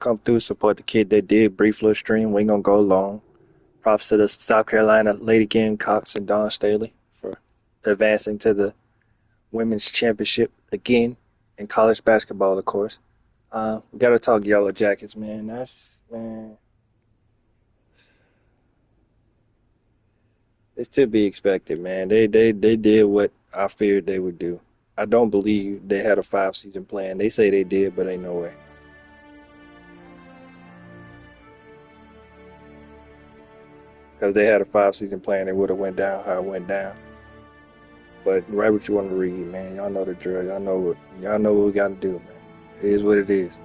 Come through, support the kid that did. Brief little stream. We ain't gonna go long. Props to the South Carolina Lady Gamecocks and Dawn Staley for advancing to the women's championship again in college basketball, of course. We gotta talk Yellow Jackets, man. Man. It's to be expected, man. They did what I feared they would do. I don't believe they had a 5 season plan. They say they did, but ain't no way. Because they had a 5 season plan, it would have went down how it went down. But write what you want to read, man. Y'all know the drill. Y'all know what we gotta do, man. It is what it is.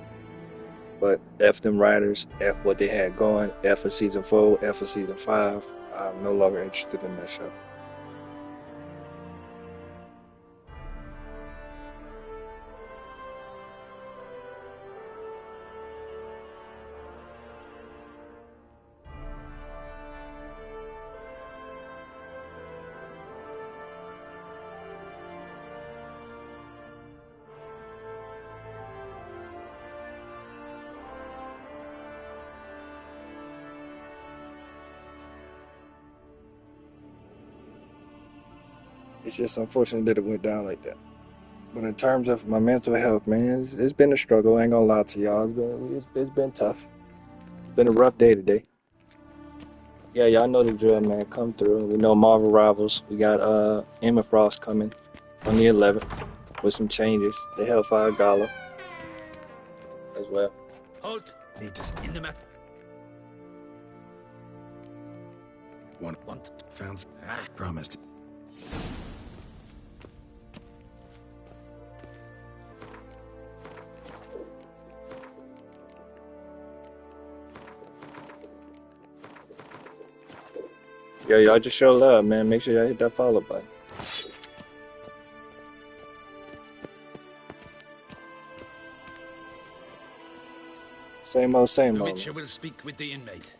But F them writers, F what they had going, F for season 4, F for season 5. I'm no longer interested in that show. It's just unfortunate that it went down like that. But in terms of my mental health, man, it's been a struggle. I ain't gonna lie to y'all. It's been tough. It's been a rough day today. Yeah, y'all know the drill, man. Come through. We know Marvel Rivals. We got Emma Frost coming on the 11th with some changes. The Hellfire Gala as well. Halt! Need to in the mat. Want found promised. Yeah, y'all just show love, man. Make sure y'all hit that follow button. Same old, same The old. Witcher will speak with the inmate.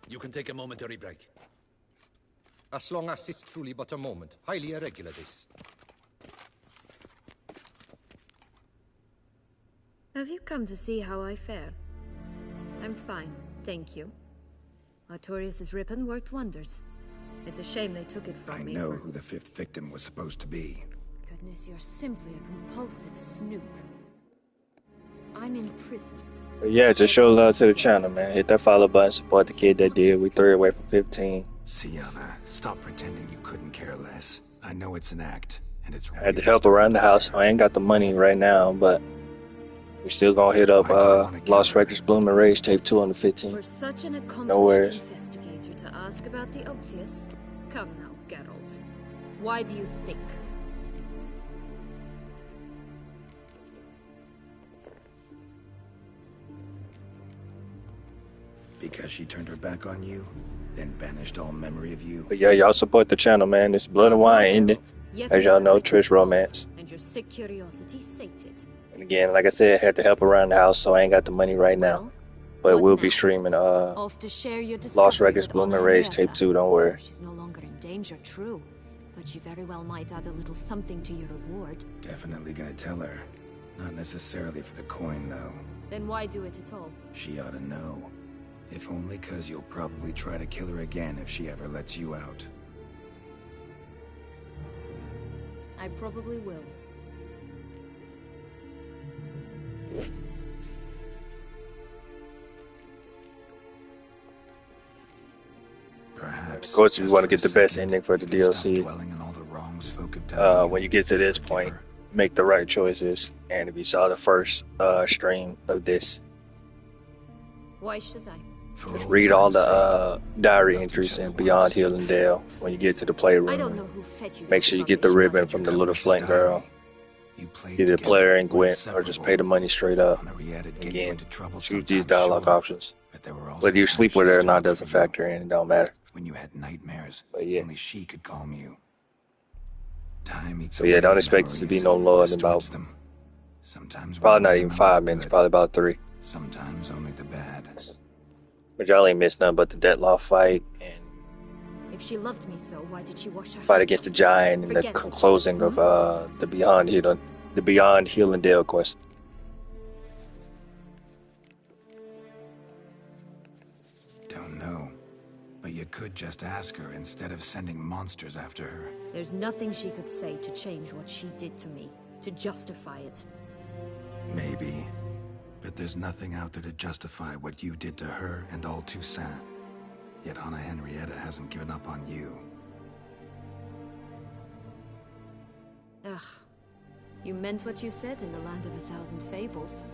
You can take a momentary break. As long as it's truly but a moment. Highly irregular, this. Have you come to see how I fare? I'm fine, thank you. Artorias' ribbon worked wonders. It's a shame they took it from me. I know who the 5th victim was supposed to be. Goodness, you're simply a compulsive snoop. I'm in prison. But yeah, just show love to the channel, man. Hit that follow button, support the kid that did. We 3 away from 15. Sienna, stop pretending you couldn't care less. I know it's an act, and it's I had to help around the house. I ain't got the money right now, but we still gonna hit up Lost Records Bloom and Rage Tape 2 on the 15th. For such an No worries. accomplished investigator to ask about the obvious? Come now, Geralt. Why do you think? Because she turned her back on you, then banished all memory of you. But yeah, y'all support the channel, man. It's Blood and Wine ending. As y'all know, Triss romance. And your sick curiosity sated. And again, like I said, I had to help around the house, so I ain't got the money right now. Well, But what we'll now? be streaming Off to share your Lost discovery Records with Bloom and Anna Rage Henrietta. Tape 2, don't worry. She's no longer in danger, true. But she very well might add a little something to your reward. Definitely gonna tell her. Not necessarily for the coin, though. Then why do it at all? She ought to know. If only 'cause you'll probably try to kill her again if she ever lets you out. I probably will. Perhaps. Of course, we just want to for a get the best second, ending for the you could stop DLC. dwelling on all the wrongs folk have done to When you. you get to this Forgive point, her. make the right choices. And if you saw the first stream of this, Why should I? For just old read all time's the sake. diary Loved each entries other in Beyond once. Hill and Dale when you get to the I don't playroom. know who fed you Make that sure you get the rubbish, ribbon but from the Have little Rish's flame girl. diary. You played Either together, player and were Gwent, or just pay the inseparable. money straight up. Henrietta get you Again, into trouble choose these sometimes, dialogue sure, options. but there were also Whether you times sleep she with her or not stood up doesn't for you. factor in. It don't matter. When you had nightmares, But yeah. only she could calm you. Time eats So yeah, away don't at expect it to be memories, no lower than about distorts them. Sometimes we probably only not even remember 5 the minutes, good, probably about 3. sometimes only the bad. But y'all ain't missed nothing but the Deadlaw fight and if she loved me so, why did she wash her fight hands against the of me? giant and the Forget it. closing of the Beyond Hill and Dale quest. know. But you could just ask her instead of sending monsters after her. There's nothing she could say to change what she did to me, to justify it. Maybe. But there's nothing out there to justify what you did to her and all Toussaint. Yet Anna Henrietta hasn't given up on you. Ugh. You meant what you said in the Land of a Thousand Fables.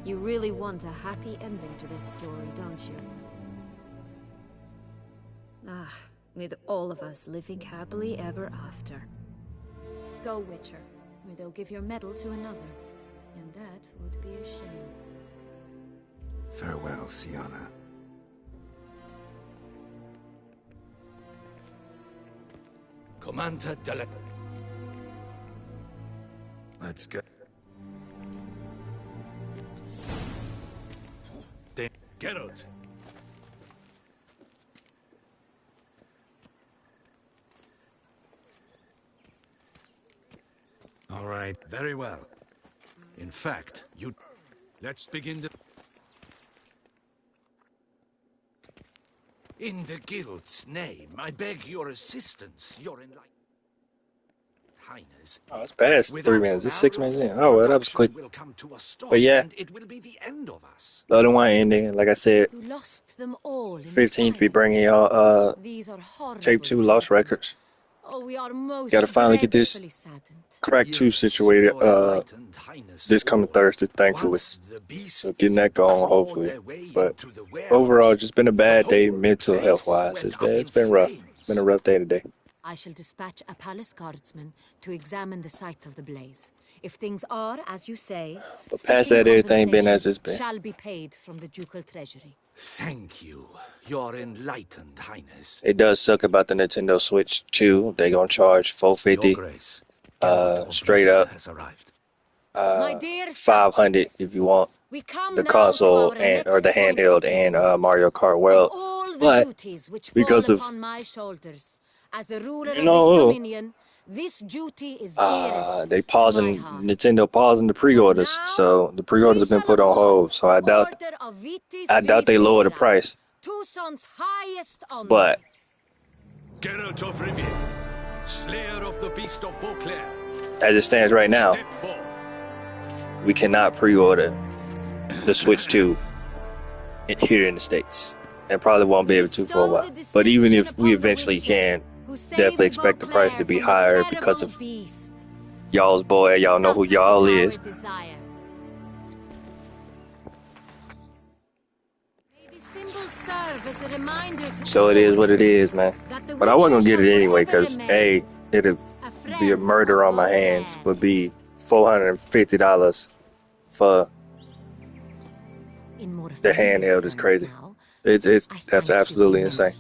You really want a happy ending to this story, don't you? Ah, with all of us living happily ever after. Go, Witcher, or they'll give your medal to another. And that would be a shame. Farewell, Sienna. Commander de la... Let's go. Geralt. All right. Very well. In fact, let's begin the... In the guild's name, I beg your assistance, your enlightenment. Highness. Oh, it's past 3 minutes. It's 6 minutes in. Oh, well, that was quick. Will come to a stop, But yeah, and it will be the end of us. the other one ending, like I said, You lost them all in the 15th be fire. bringing y'all These are horrible Tape 2 Lost tidings. Records. Oh, we are most Gotta finally get this dreadfully saddened. Crack 2 Yes, situated your enlightened highness, this coming or Thursday, thankfully. once the beasts So getting that going, clawed hopefully. their way But into the warehouse, overall, just been a the bad day whole mental health place wise. went It's up been in rough. flames. It's been a rough day today. I shall dispatch a palace guardsman to examine the site of the blaze. If things are, as you say, But past fitting that, everything been as compensation it's been. shall be paid from the ducal treasury. Thank you, your enlightened highness. It does suck about the Nintendo Switch 2. They gonna charge Your $450 grace, Geralt of straight Rivia up. has arrived. My dear $500 subjects, if you want we come the now console to our and or next the point handheld of and business. Mario Kart Of World. all the But duties which because fall of upon my shoulders as the ruler of this oh, dominion, this duty is dearest they to my pausing heart. Nintendo pausing the pre-orders, Now, so the pre-orders we have been shall put on award hold. So the I doubt Order of Vitis they lower the Vinifera, price. Toussaint's highest honor. But Geralt of Rivia, slayer of the beast of Beauclair, as it stands right now, step forth. we cannot pre-order the Switch 2 here in the States, and probably won't be able to for a while. But even if we eventually can, definitely expect the price to be higher because of y'all's boy. Y'all know who y'all is. So it is what it is, man. But I wasn't gonna get it anyway because A, it'd be a murder on my hands. Would be $450 for the handheld is crazy. It's that's absolutely insane.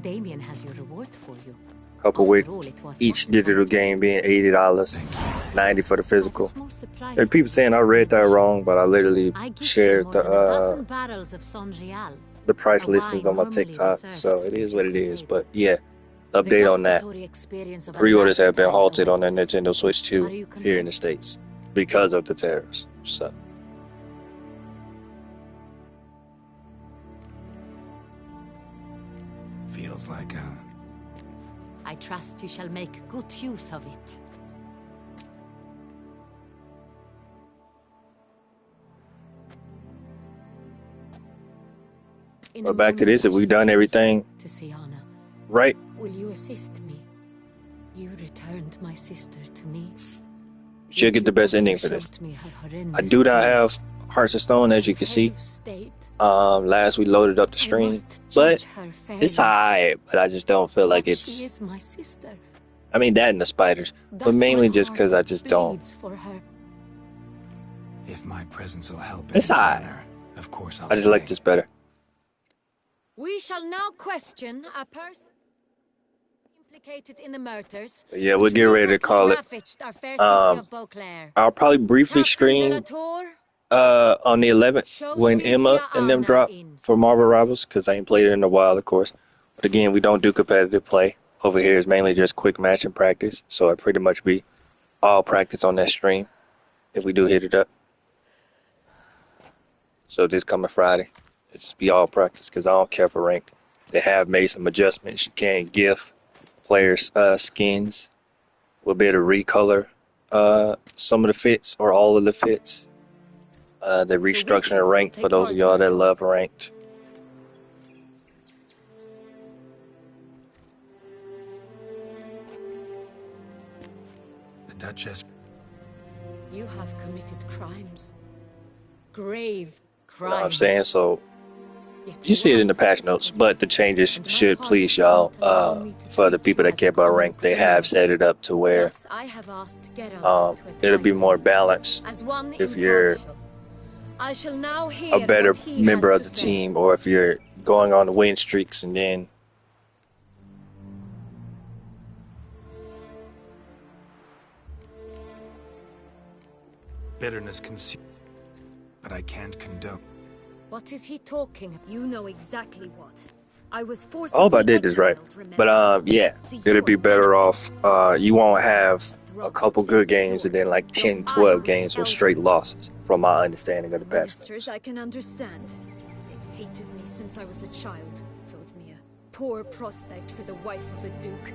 Damien has your reward for you. Coupled with After all, it was each but digital one game being $80, $90 for the Not a physical. small surprise There are for people me. saying I read that wrong, but I literally I give you shared more than a dozen barrels of Sonreal, the price a listings wine on my normally TikTok, reserved so for it is the what it ducal is. table. But yeah, The update on that. gustatory experience of a Pre-orders have been lifetime halted on the awaits. Nintendo Switch 2 Are you here in the content? States because of the tariffs. So Feels like I trust you shall make good use of it. In a but back to moment this, I if we've shall done speak everything to Sienna. right, Will you assist me? You returned my sister to me. should Yet get the you best also ending for this. showed me her I horrendous do not have deeds. Hearts of Stone, as you can As see. head of state, Last we loaded up the I stream, must but judge her it's fairly. alright. But I just don't feel like But she it's. is my sister. I mean that and the spiders, but Thus mainly my just because I heart just don't. bleeds for her. if my presence will help in It's any alright. manner, of course I'll I just stay. like this better. We shall now question a person implicated in the murders. But yeah, we'll which get ready to recently call it. ravaged our fair city of Beauclair. I'll probably briefly Captain de la stream Tour, on the 11th show when Emma Cynthia and them Anna drop in. for Marvel Rivals because I ain't played it in a while, of course. But again, we don't do competitive play over here. It's mainly just quick match and practice. So it pretty much be all practice on that stream if we do hit it up. So this coming Friday. It's be all practice because I don't care for ranked. They have made some adjustments. You can't gift players skins. We'll be able to recolor some of the fits or all of the fits. They're restructuring ranked for those of y'all that love ranked. The Duchess. You have committed crimes. Grave You know crimes. what I'm saying? So Yet you see it in the are patch notes, but the changes and my should heart please does y'all. not allow me to For the treat people you that as care a about common rank, they criminal. have set it up to where Thus, I have asked Geralt to it'll be advise more me. balanced As one if you're impartial, I shall now a hear better what he member has of to the say. team, or if you're going on the win streaks and then Bitterness consumes, but I can't condone. What is he talking about? You know exactly what. I was I forcibly hope I did this right. exiled, remember? But yeah, To it'll be your better benefit. off. You won't have The a throne couple came good with games and then yours, like so 10, I 12 was the games with elder. straight losses, from my understanding of The the patch ministers notes. I can understand. They'd hated me since I was a child. Thought me a poor prospect for the wife of a duke.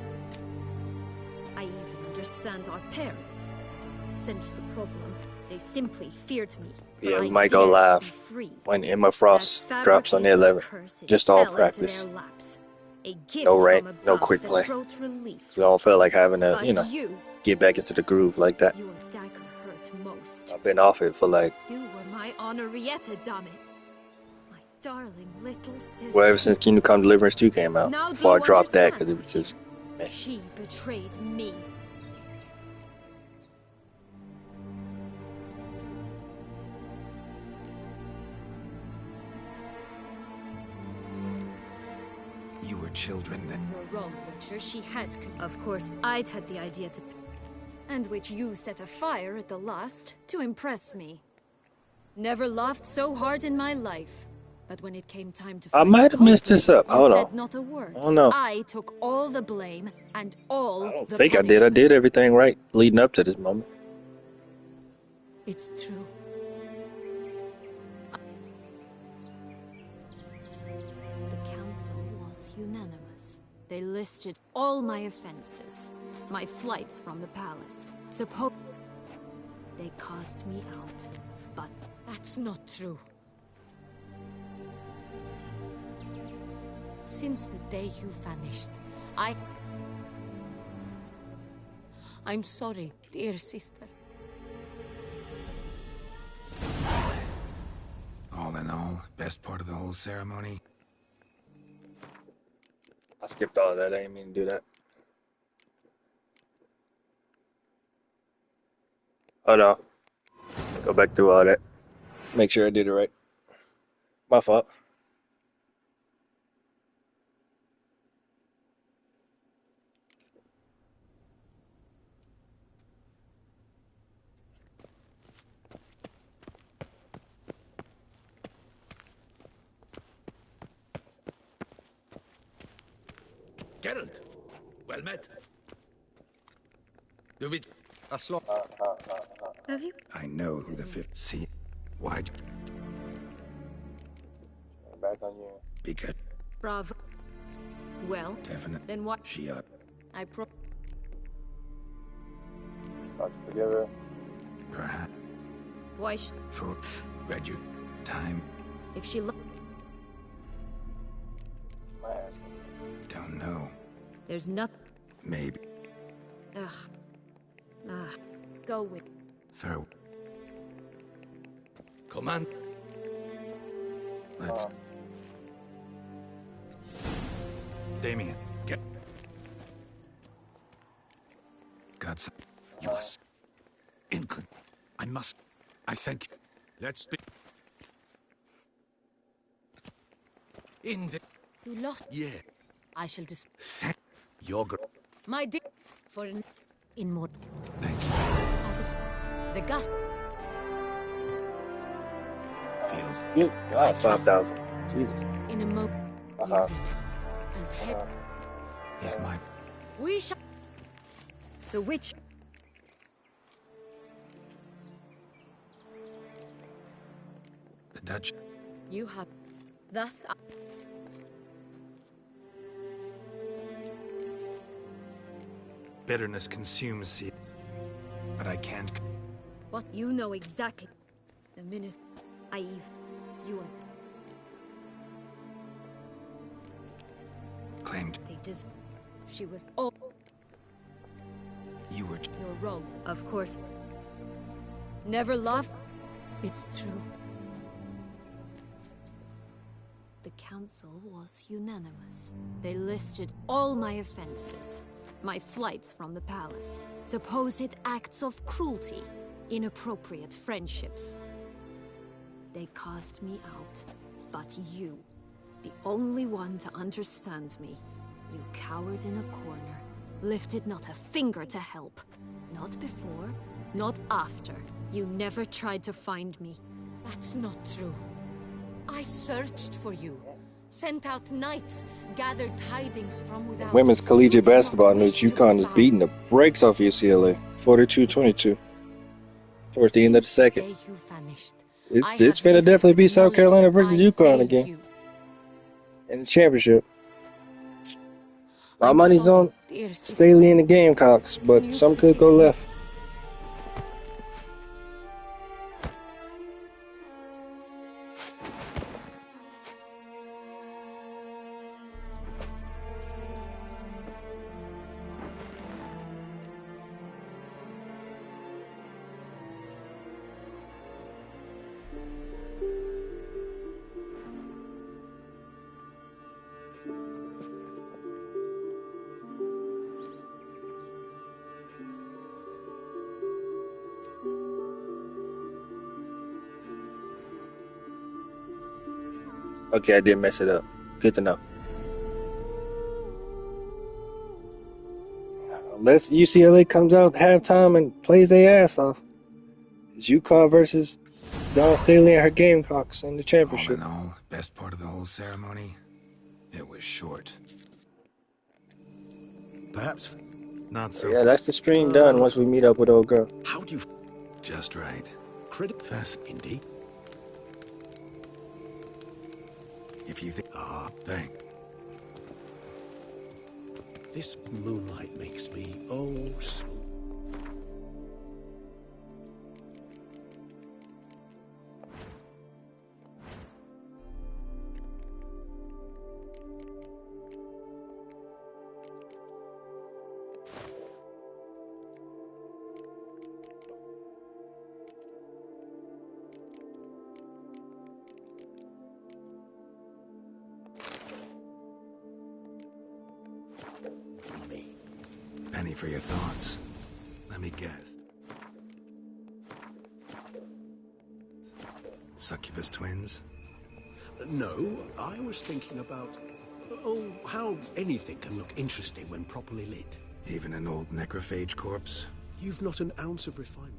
I even understand our parents. I'd always sensed the problem. They simply feared me. For Yeah, we I might go dared to be live free. when Emma That Frost drops on the fabricated 11th. curse, it Just all fell into practice. their laps. A gift No rank, from no above quick that play. brought relief. So I don't feel like having to, But you know, you, get back into the groove like that. your dagger hurt most. I've been off it for like, You were my Honorrietta, damn it. My darling little sister. well, ever since Kingdom Come Deliverance 2 came out. Now do Before I you dropped that understand? because it was just, meh. She betrayed me. You were children then. You're wrong, Witcher. She had. Of course, I'd had the idea to. And which you set afire at the last to impress me. Never laughed so hard in my life. But when it came time to I find might the have messed this culprit, up. Hold you on. said not a word. I don't know. I took all the blame and all I don't the think I did. I punishment. did everything right leading up to this moment. It's true. The council was unanimous. They listed all my offenses, my flights from the palace. Suppose they cast me out, but That's not true. Since the day you vanished, I'm sorry, dear sister. All in all, best part of the whole ceremony. I skipped all that. I didn't mean to do that. Hold on. Go back through all that. Make sure I did it right. My fault. Geralt, well met. Do we... As long have you? I know who the fifth. See, why? Back on you. Because Bravo. Well, definite. then what? She I Forgive her. perhaps Why for read your time. if she My ass. Don't know. there's nothing. Maybe. Ugh. Go with. Throw. Command... Let's. Damien, Get... got some. You must... I must... I thank you. Let's be... In the... You lost. Yeah. I shall dis. Thank... Your... My dear. For in more. Thank you. Office. The gas. Feels. You got 5,000. Jesus. In a moment. Uh-huh. As head. If my We shall. The witch. the Dutch. You have. Thus, Bitterness consumes you, but I can't. What you know exactly. The minister, Eve, you are. Claimed They just. She was all. you were. You're wrong, of course. Never loved. it's true. The council was unanimous. They listed all my offenses. My flights from the palace, supposed acts of cruelty, inappropriate friendships. They cast me out, but you, the only one to understand me, you cowered in a corner, lifted not a finger to help. Not before, not after. You never tried to find me. That's not true. I searched for you, sent out knights, gathered tidings from without. Women's You collegiate did not basketball news: wish to be UConn is found. beating the brakes off UCLA, 42-22, towards the end of the Since second. day you vanished, I It's have finna lived definitely with be the South knowledge Carolina that versus I UConn failed again you. in the championship. My I'm money's sorry, on dear sister. Staley and the Gamecocks, Can but you some could forgive go me? left. Okay, I did mess it up. Good to know. Unless UCLA comes out halftime and plays their ass off, it's UConn versus Dawn Staley and her Gamecocks in the All championship. in all, best part of the whole ceremony, it was short. Perhaps. Not so. Yeah, that's the stream done once we meet up with old girl. How do you. Just right. Credit. Fast. Indeed. If you think. Thank. This moonlight makes me oh so. Money. Penny for your thoughts. Let me guess. Succubus twins? No, I was thinking about. Oh, how anything can look interesting when properly lit. Even an old necrophage corpse? You've not an ounce of refinement.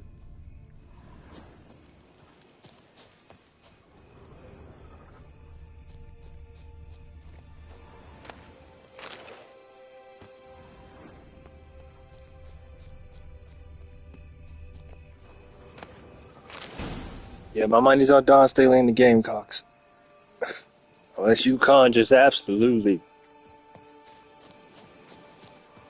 Yeah, my money's on Dawn Staley and the Gamecocks. Unless UConn just absolutely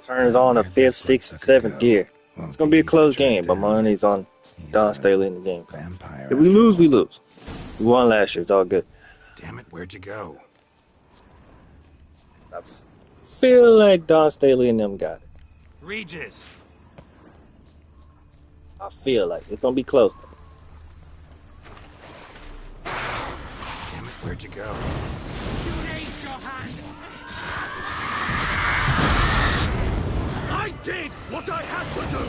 turns on a fifth, sixth, and seventh gear. It's gonna be a close game, but my money's on Dawn Staley and the Gamecocks. Vampire. If we lose, we lose. We won last year. It's all good. Damn it, where'd you go? I feel like Dawn Staley and them got it. Regis! I feel like it's gonna be close. Damn it, where'd you go? You raise your hand! I did what I had to do!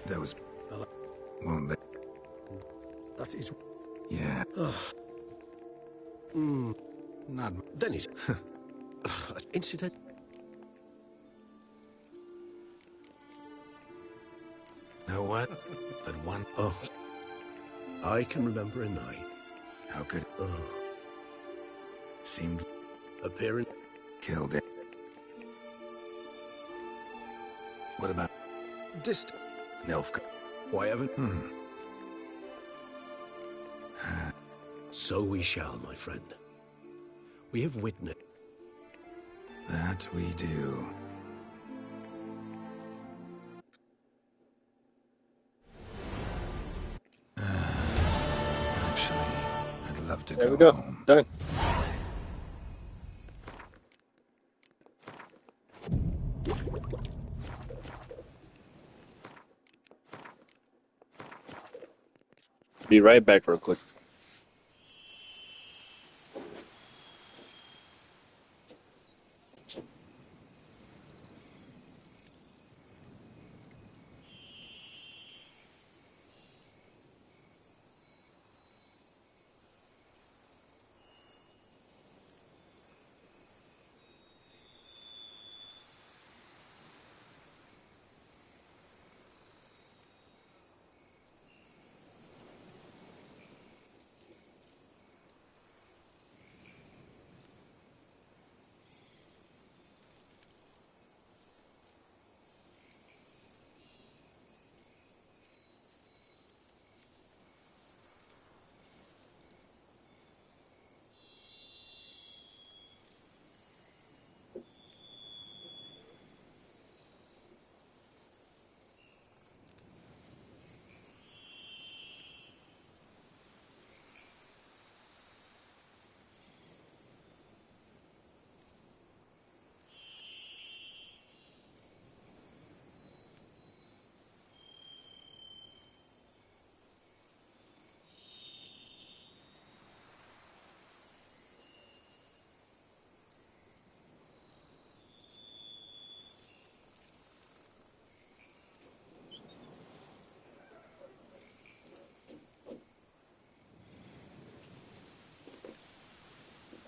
Those won't let. That is. Yeah. Not. Then it's. Incident. Know what? But one. Oh, I can remember a night. How could Oh, seemed appearing. killed it? What about Dist. Nilfgaard? Why ever? So we shall, my friend. We have witnessed. That we do. Actually, I'd love to There go we go. home. Done. Be right back real quick.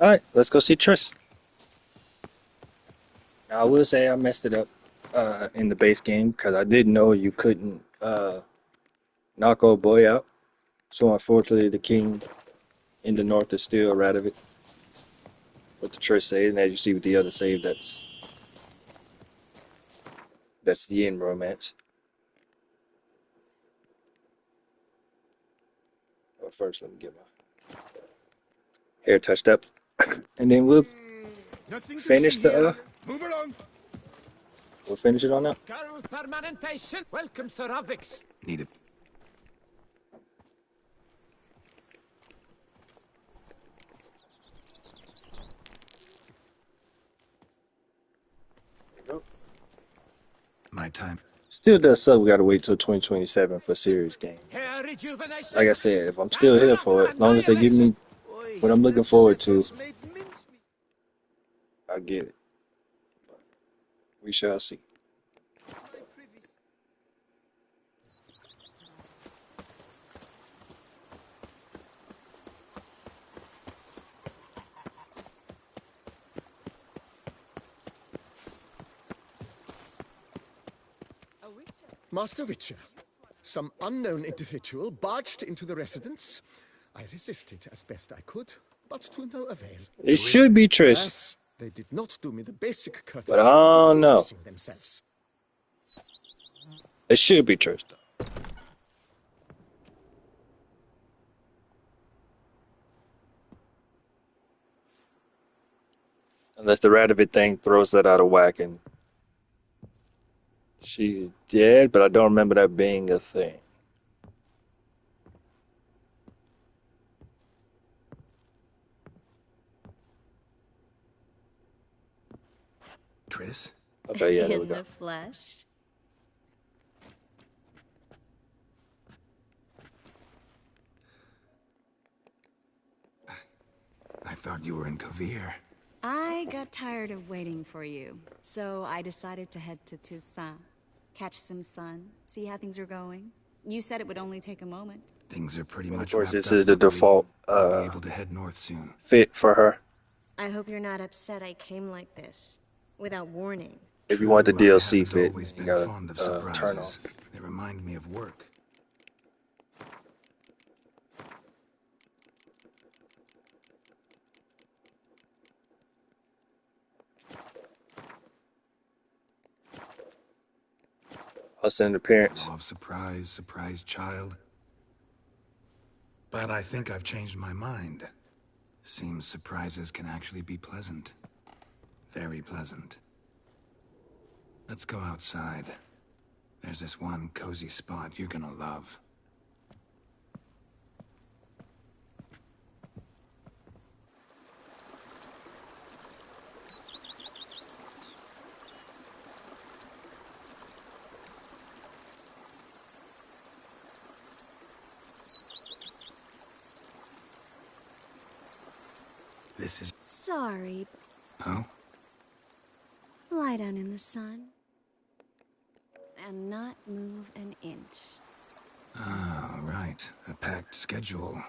All right, let's go see Triss. Now, I will say I messed it up in the base game because I didn't know you couldn't knock old boy out. So unfortunately, the king in the north is still rid of it. With the Triss save, and as you see with the other save, that's the end romance. But first, let me get my hair touched up, and then we'll Nothing to finish see here. the Move along. we'll finish it on that. Carol Permanentation. Welcome, Sir Avix. Need it. My time. Still does suck. We gotta wait till 2027 for serious game. Hair rejuvenation. Like I said, if I'm still here for it, as long as they give me Oi, what I'm looking that forward to, Sethos made mincemeat. I get it. We shall see. My privy. Master Witcher, some unknown individual barged into the residence. I resisted as best I could, but to no avail. It should be Trish, Alas, they did not do me the basic courtesy but I of don't know. introducing themselves. It should be Trish though. Unless the Radovid thing throws that out of whack and she's dead, but I don't remember that being a thing. Triss? Okay, yeah, there we In go. the flesh. I thought you were in Kavir. I got tired of waiting for you, so I decided to head to Toussaint, catch some sun, see how things are going. You said it would only take a moment. Things are pretty Of much course, wrapped this up, is the luckily. default I'll be able to head north soon. fit for her. I hope you're not upset I came like this, without warning. If you want the True, I DLC haven't fit, always you been gotta fond of turn on. surprises. They remind me of work. Us in the parents. Law of surprise, surprise child. But I think I've changed my mind. Seems surprises can actually be pleasant. Very pleasant. Let's go outside. There's this one cozy spot you're gonna love. This is... Sorry. Oh? Lie down in the sun. And not move an inch. Ah, right. A packed schedule.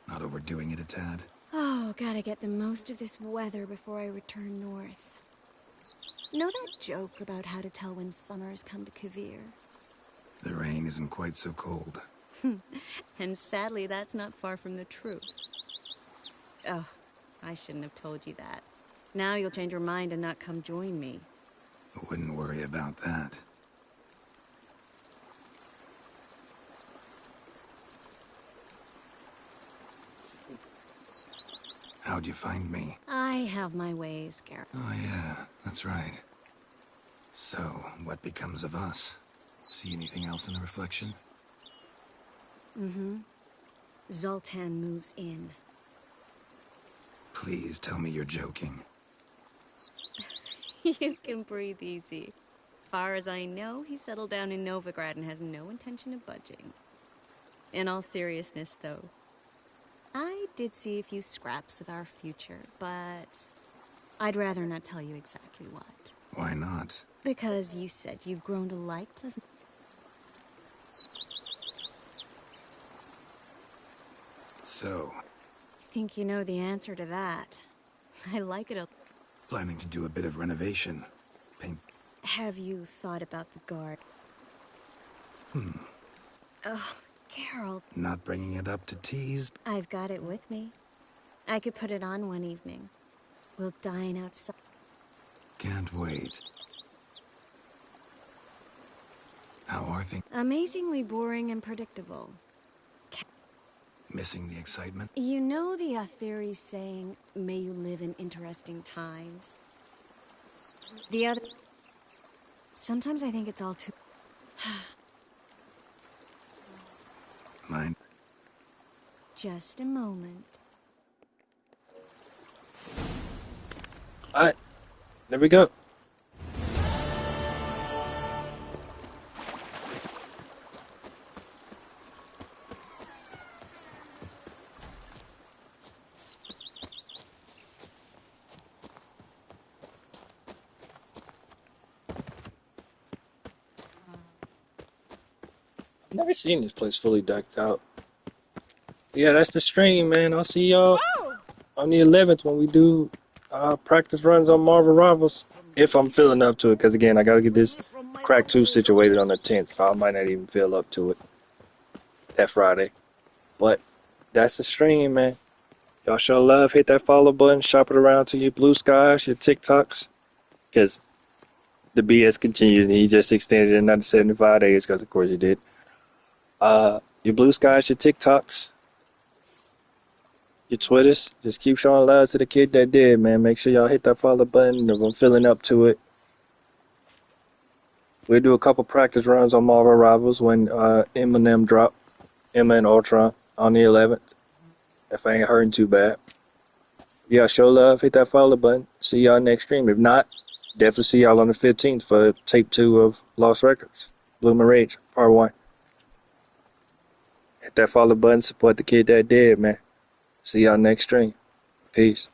Not overdoing it a tad. Oh, gotta get the most of this weather before I return north. Know that joke about how to tell when summer's come to Kavir? The rain isn't quite so cold. And sadly, that's not far from the truth. Oh, I shouldn't have told you that. Now you'll change your mind and not come join me. Wouldn't worry about that. How'd you find me? I have my ways, Garrett. Oh yeah, that's right. So, what becomes of us? See anything else in the reflection? Mm-hmm. Zoltan moves in. Please tell me you're joking. You can breathe easy. Far as I know, he settled down in Novigrad and has no intention of budging. In all seriousness, though, I did see a few scraps of our future, but I'd rather not tell you exactly what. Why not? Because you said you've grown to like Pleasant. So, I think you know the answer to that. I like it a... planning to do a bit of renovation. Paint... Have you thought about the guard? Oh, Carol. Not bringing it up to tease? I've got it with me. I could put it on one evening. We'll dine outside. Can't wait. How are things? Amazingly boring and predictable. Missing the excitement? You know the Atheri saying, may you live in interesting times? The other... Sometimes I think it's all too... Mine? Just a moment. Alright, there we go. Never seen this place fully decked out. Yeah, that's the stream, man. I'll see y'all on the 11th when we do practice runs on Marvel Rivals. If I'm feeling up to it, because again, I got to get this Crack 2 situated on the 10th, so I might not even feel up to it that Friday. But that's the stream, man. Y'all show love, hit that follow button, shop it around to your Blue Skies, your TikToks, because the BS continues and he just extended it another 75 days, because of course he did. Your Blue Skies, your TikToks, your Twitters. Just keep showing love to the kid that did, man. Make sure y'all hit that follow button if I'm feeling up to it. We'll do a couple practice runs on Marvel Rivals when Emma and them drop. Emma and Ultron on the 11th. If I ain't hurting too bad. Yeah, show love, hit that follow button. See y'all next stream. If not, definitely see y'all on the 15th for tape 2 of Lost Records. Bloom and Rage, part 1. Hit that follow button, support the kid that did, man. See y'all next stream. Peace.